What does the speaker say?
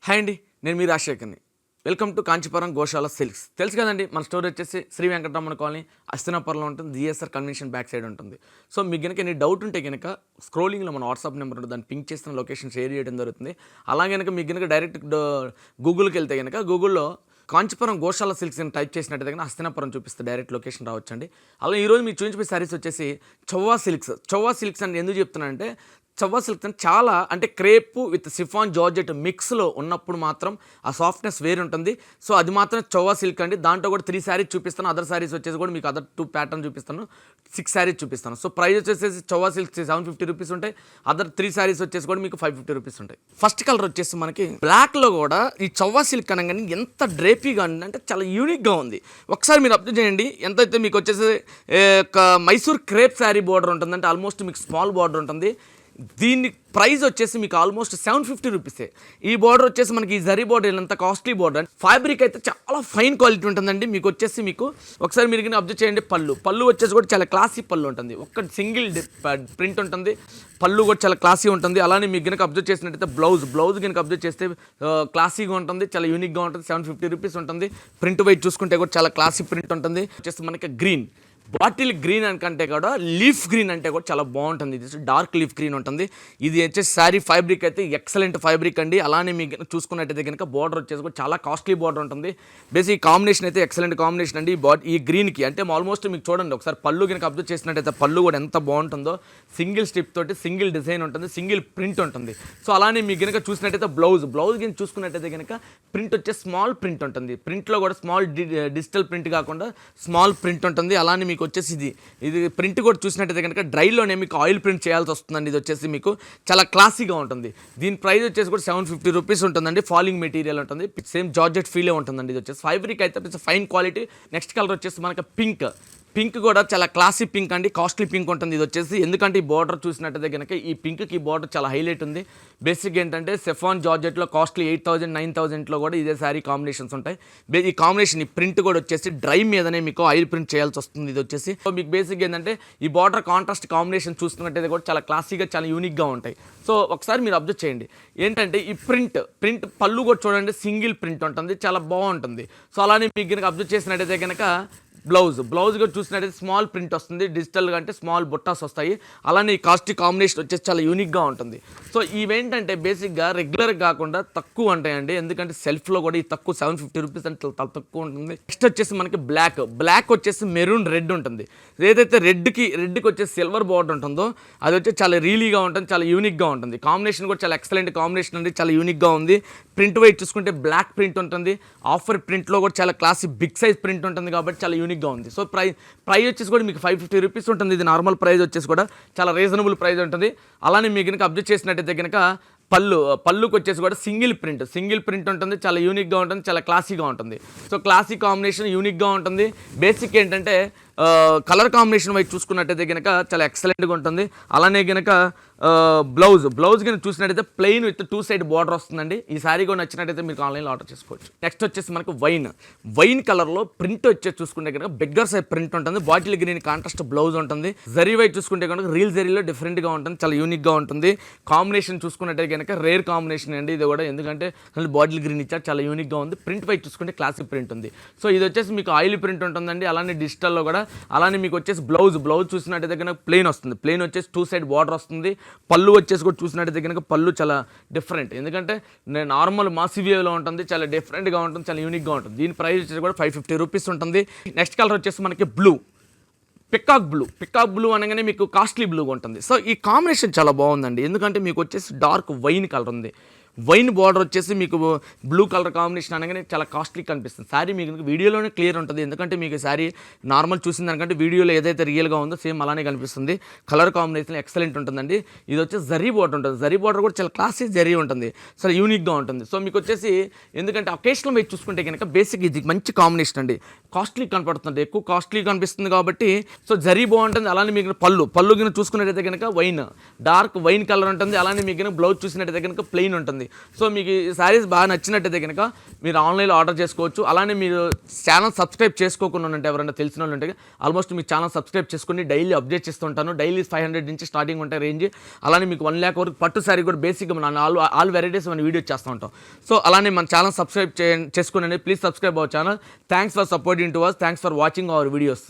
Hi అండి, నేను మీ రాజశేఖర్ని. Welcome to Kanchipuram Goshala silks. తెలుసు కదండి, మన స్టోర్ వచ్చేసి శ్రీ వెంకటరమణ కాలనీ అస్తినాపురంలో ఉంటుంది. జిఎస్ఆర్ కన్వెన్షన్ బ్యాక్ సైడ్ ఉంటుంది. సో మీకు కనుక ఎన్ని డౌట్ ఉంటే కనుక స్క్రోలింగ్లో మన వాట్సాప్ నెంబర్ ఉంటుంది, దాన్ని పింక్ చేసిన లొకేషన్ షేర్ చేయడం జరుగుతుంది. అలాగే కనుక మీకు కనుక డైరెక్ట్ గూగుల్కి వెళ్తే కనుక గూగుల్లో కాంచీపురం గోశాల సిల్క్స్ అని టైప్ చేసినట్టయితే కనుక హస్తినాపురం చూపిస్తే డైరెక్ట్ లొకేషన్ రావచ్చండి. అలాగే ఈరోజు మీకు చూపించే సారీస్ వచ్చేసి చౌవా సిల్క్స్ అని ఎందుకు చెప్తున్నానంటే, చౌవా సిల్క్స్ అని చాలా అంటే క్రేప్ విత్ సిఫాన్ జార్జెట్ మిక్స్లో ఉన్నప్పుడు మాత్రం ఆ సాఫ్ట్నెస్ వేరు ఉంటుంది. సో అది మాత్రం చౌవా సిల్క్ అండి. దాంట్లో కూడా 3 శారీస్ చూపిస్తాను. అదర్ శారీస్ వచ్చేసి కూడా మీకు అదర్ 2 ప్యాటర్న్ చూపిస్తాను, 6 శారీస్ చూపిస్తాను. సో ప్రైస్ వచ్చేసి చౌవా సిల్క్ 750 రూపీస్ ఉంటాయి. అదర్ 3 శారీస్ వచ్చేసి కూడా మీకు 550 రూపీస్ ఉంటాయి. ఫస్ట్ కలర్ వచ్చేసి మనకి బ్లాక్లో కూడా ఈ చౌవా సిల్క్ అనగానే ఎంత డ్రేపీగా ఉంది అంటే చాలా యూనిక్గా ఉంది. ఒకసారి మీరు అబ్జర్వ్ చేయండి. ఎంతైతే మీకు వచ్చేసి మైసూర్ క్రేప్ శారీ బార్డర్ ఉంటుందంటే ఆల్మోస్ట్ మీకు స్మాల్ బార్డర్ ఉంటుంది. దీని ప్రైస్ వచ్చేసి మీకు ఆల్మోస్ట్ 750 రూపీసే. ఈ బార్డర్ వచ్చేసి మనకి ఈ జరీ బార్డర్ ఎంత కాస్ట్లీ బార్డర్. ఫ్యాబ్రిక్ అయితే చాలా ఫైన్ క్వాలిటీ ఉంటుందండి. మీకు వచ్చేసి మీకు ఒకసారి మీరు అబ్జర్వ్ చేయండి. పళ్ళు వచ్చేసి కూడా చాలా క్లాసీ పళ్ళు ఉంటుంది. ఒక్క సింగిల్ ప్రింట్ ఉంటుంది. పళ్ళు కూడా చాలా క్లాసీ ఉంటుంది. అలానే మీకు కనుక అబ్జర్వ్ చేసినట్టయితే బ్లౌజ్ కనుక అబ్జర్వ్ చేస్తే క్లాసీగా ఉంటుంది, చాలా యూనిక్గా ఉంటుంది. 750 రూపీస్ ఉంటుంది. ప్రింట్ వైట్ చూసుకుంటే కూడా చాలా క్లాసీ ప్రింట్ ఉంటుంది. వచ్చేసి మనకి గ్రీన్ బాటిల్ గ్రీన్ అనుకంటే కూడా లీఫ్ గ్రీన్ అంటే కూడా చాలా బాగుంటుంది. ఇది డార్క్ లీఫ్ గ్రీన్ ఉంటుంది. ఇది వచ్చేసి శారీ ఫ్యాబ్రిక్ అయితే ఎక్సలెంట్ ఫ్యాబ్రిక్ అండి. అలానే మీకు చూసుకున్నట్టయితే కనుక బార్డర్ వచ్చేసి కూడా చాలా కాస్ట్లీ బార్డర్ ఉంటుంది. బేసిక్ కాంబినేషన్ అయితే ఎక్సలెంట్ కాంబినేషన్ అండి. ఈ గ్రీన్కి అంటే ఆల్మోస్ట్ మీకు చూడండి ఒకసారి పళ్ళు కనుక అబ్జర్వ్ చేసినట్టయితే పళ్ళు కూడా ఎంత బాగుంటుందో. సింగిల్ స్టిప్ తోటి సింగిల్ డిజైన్ ఉంటుంది, సింగిల్ ప్రింట్ ఉంటుంది. సో అలానే మీకు కనుక చూసినట్టయితే బ్లౌజ్ కనుక చూసుకున్నట్టయితే కనుక ప్రింట్ వచ్చేసి స్మాల్ ప్రింట్ ఉంటుంది. ప్రింట్లో కూడా స్మాల్ డిజిటల్ ప్రింట్ కాకుండా స్మాల్ ప్రింట్ ఉంటుంది. అలానే మీకు వచ్చేసి ఇది ప్రింట్ కూడా చూసినట్టయితే కనుక డ్రైలోనే మీకు ఆయిల్ ప్రింట్ చేయాల్సి వస్తుందండి. ఇది వచ్చేసి మీకు చాలా క్లాసీగా ఉంటుంది. దీని ప్రైస్ వచ్చేసి కూడా 750 రూపీస్ ఉంటుందండి. ఫాలింగ్ మెటీరియల్ ఉంటుంది. సేమ్ జార్జెట్ ఫీలే ఉంటుందండి. ఇది వచ్చేసి ఫ్యాబ్రిక్ అయితే ఫైన్ క్వాలిటీ. నెక్స్ట్ కలర్ వచ్చేసి మనకి పింక్ కూడా చాలా క్లాసీ పింక్ అండి, కాస్ట్లీ పింక్ ఉంటుంది. ఇది వచ్చేసి ఎందుకంటే ఈ బార్డర్ చూసినట్టయితే కనుక ఈ పింక్కి బార్డర్ చాలా హైలైట్ ఉంది. బేసిక్ ఏంటంటే సెఫాన్ జార్జెట్లో కాస్ట్లీ 8000 9000లో కూడా ఇదే శారీ కాంబినేషన్స్ ఉంటాయి. ఈ కాంబినేషన్ ఈ ప్రింట్ కూడా వచ్చేసి డ్రై మీదనే మీకు ఆయిల్ ప్రింట్ చేయాల్సి వస్తుంది. ఇది వచ్చేసి సో మీకు బేసిక్ ఏంటంటే ఈ బార్డర్ కాంట్రాస్ట్ కాంబినేషన్ చూసుకున్నట్టయితే కూడా చాలా క్లాసీగా చాలా యూనిక్గా ఉంటాయి. సో ఒకసారి మీరు అబ్జర్వ్ చేయండి. ఏంటంటే ఈ ప్రింట్ పళ్ళు కూడా చూడండి, సింగిల్ ప్రింట్ ఉంటుంది, చాలా బాగుంటుంది. సో అలానే మీకు కనుక అబ్జర్వ్ చేసినట్టయితే కనుక బ్లౌజ్ కూడా చూసినట్టయితే స్మాల్ ప్రింట్ వస్తుంది. డిజిటల్గా అంటే స్మాల్ బుట్టాస్ వస్తాయి. అలానే ఈ కాస్ట్ కాంబినేషన్ వచ్చేసి చాలా యూనిక్గా ఉంటుంది. సో ఇవేంటంటే బేసిక్గా రెగ్యులర్ కాకుండా తక్కువ ఉంటాయండి. ఎందుకంటే సెల్ఫ్లో కూడా ఈ తక్కువ 750 రూపీస్ అంటే తక్కువ ఉంటుంది. నెక్స్ట్ వచ్చేసి మనకి బ్లాక్ వచ్చేసి మెరూన్ రెడ్ ఉంటుంది. ఏదైతే రెడ్కి వచ్చేసి సిల్వర్ బార్డర్ ఉంటుందో అది వచ్చి చాలా రీలీగా ఉంటుంది, చాలా యూనిక్గా ఉంటుంది. కాంబినేషన్ కూడా చాలా ఎక్సలెంట్ కాంబినేషన్ అండి, చాలా యూనిక్గా ఉంది. ప్రింట్ వైట్ చూసుకుంటే బ్లాక్ ప్రింట్ ఉంటుంది. ఆఫర్ ప్రింట్లో కూడా చాలా క్లాసీ బిగ్ సైజ్ ప్రింట్ ఉంటుంది కాబట్టి చాలా యూనిక్గా ఉంది. సో ప్రైస్ వచ్చేసి కూడా మీకు 550 రూపీస్ ఉంటుంది. ఇది నార్మల్ ప్రైస్ వచ్చేసి కూడా చాలా రీజనబుల్ ప్రైస్ ఉంటుంది. అలానే మీకు కనుక అబ్జర్వ్ చేసినట్టయితే కనుక పళ్ళుకి వచ్చేసి కూడా సింగిల్ ప్రింట్ ఉంటుంది, చాలా యూనిక్గా ఉంటుంది, చాలా క్లాసీగా ఉంటుంది. సో క్లాసీ కాంబినేషన్ యూనిక్గా ఉంటుంది. బేసిక్ ఏంటంటే కలర్ కాంబినేషన్ వైపు చూసుకున్నట్టయితే కనుక చాలా ఎక్సలెంట్గా ఉంటుంది. అలానే కనుక బ్లౌజ్ కనుక చూసినట్టయితే ప్లెయిన్ విత్ 2 సైడ్ బార్డర్ వస్తుందండి. ఈ శారీ కూడా నచ్చినట్టయితే మీరు ఆన్లైన్లో ఆర్డర్ చేసుకోవచ్చు. నెక్స్ట్ వచ్చేసి మనకు వైన్ కలర్లో ప్రింట్ వచ్చేసి చూసుకుంటే కనుక బెగ్గర్ సైడ్ ప్రింట్ ఉంటుంది. బాటిల్ గ్రీన్ కాంట్రాస్ట్ బ్లౌజ్ ఉంటుంది. జరీ వైట్ చూసుకుంటే కనుక రీల్ జరీలో డిఫరెంట్గా ఉంటుంది, చాలా యూనిక్గా ఉంటుంది. కాంబినేషన్ చూసుకున్నట్టయితే కనుక రేర్ కాంబినేషన్ అండి ఇది కూడా. ఎందుకంటే బాటిల్ గ్రీన్ ఇచ్చారు, చాలా యూనిక్గా ఉంది. ప్రింట్ వైట్ చూసుకుంటే క్లాసిక్ ప్రింట్ ఉంది. సో ఇది వచ్చేసి మీకు ఆయిల్ ప్రింట్ ఉంటుందండి. అలానే డిజిటల్లో కూడా. అలానే మీకు వచ్చేసి బ్లౌజ్ చూసినట్టయితే కనుక ప్లెయిన్ వస్తుంది. ప్లెయిన్ వచ్చేసి 2 సైడ్ బార్డర్ వస్తుంది. పళ్ళు వచ్చేసి కూడా చూసినట్టయితే కనుక పళ్ళు చాలా డిఫరెంట్. ఎందుకంటే నార్మల్ మాసివియోలో ఉంటుంది, చాలా డిఫరెంట్గా ఉంటుంది, చాలా యూనిక్గా ఉంటుంది. దీని ప్రైస్ వచ్చేసి కూడా 550 రూపీస్ ఉంటుంది. నెక్స్ట్ కలర్ వచ్చేసి మనకి పికాక్ బ్లూ అనగానే మీకు కాస్ట్లీ బ్లూగా ఉంటుంది. సో ఈ కాంబినేషన్ చాలా బాగుందండి. ఎందుకంటే మీకు వచ్చేసి డార్క్ వైన్ కలర్ ఉంది. వైన్ బార్డర్ వచ్చేసి మీకు బ్లూ కలర్ కాంబినేషన్ అనగానే చాలా కాస్ట్లీ కనిపిస్తుంది. శారీ మీకు వీడియోలోనే క్లియర్ ఉంటుంది. ఎందుకంటే మీకు శారీ నార్మల్ చూసిన దానికంటే వీడియోలో ఏదైతే రియల్గా ఉందో సేమ్ అలానే కనిపిస్తుంది. కలర్ కాంబినేషన్ ఎక్సలెంట్ ఉంటుందండి. ఇది వచ్చేసి జరీ బార్డర్ ఉంటుంది. జరీ బార్డర్ కూడా చాలా క్లాసీ జరీ ఉంటుంది, చాలా యూనిక్గా ఉంటుంది. సో మీకు వచ్చేసి ఎందుకంటే అకేషనల్ వైపు చూసుకుంటే కనుక బేసిక్ ఇది మంచి కాంబినేషన్ అండి. కాస్ట్లీ కనపడుతుంది, ఎక్కువ కాస్ట్లీ కనిపిస్తుంది కాబట్టి. సో జరీ బాగుంటుంది. అలానే మీకు పళ్ళు కింద చూసుకున్నట్టయితే కనుక డార్క్ వైన్ కలర్ ఉంటుంది. అలానే మీకు బ్లౌజ్ చూసినట్టయితే కనుక ప్లెయిన్ ఉంటుంది. సో మీకు ఈ శారీస్ బాగా నచ్చినట్టయితే కనుక మీరు ఆన్లైన్లో ఆర్డర్ చేసుకోవచ్చు. అలానే మీరు ఛానల్ సబ్స్క్రైబ్ చేసుకోకుండా ఉంటే ఎవరైనా తెలిసిన వాళ్ళు ఉంటే ఆల్మోస్ట్ మీ ఛానల్ సబ్స్క్రైబ్ చేసుకుని డైలీ అప్డేట్ చేస్తుంటాను. డైలీ 500 నుంచి స్టార్టింగ్ ఉంటాయి రేంజ్. అలానే మీకు 1 lakh వరకు పట్టు శారీ కూడా బేసిక్గా మనం ఆల్ వెరైటీస్ మనం వీడియో చేస్తూ ఉంటాం. సో అలానే మన ఛానల్ సబ్స్క్రైబ్ చేసుకుని please subscribe our channel. Thanks for supporting to us. Thanks for watching our videos.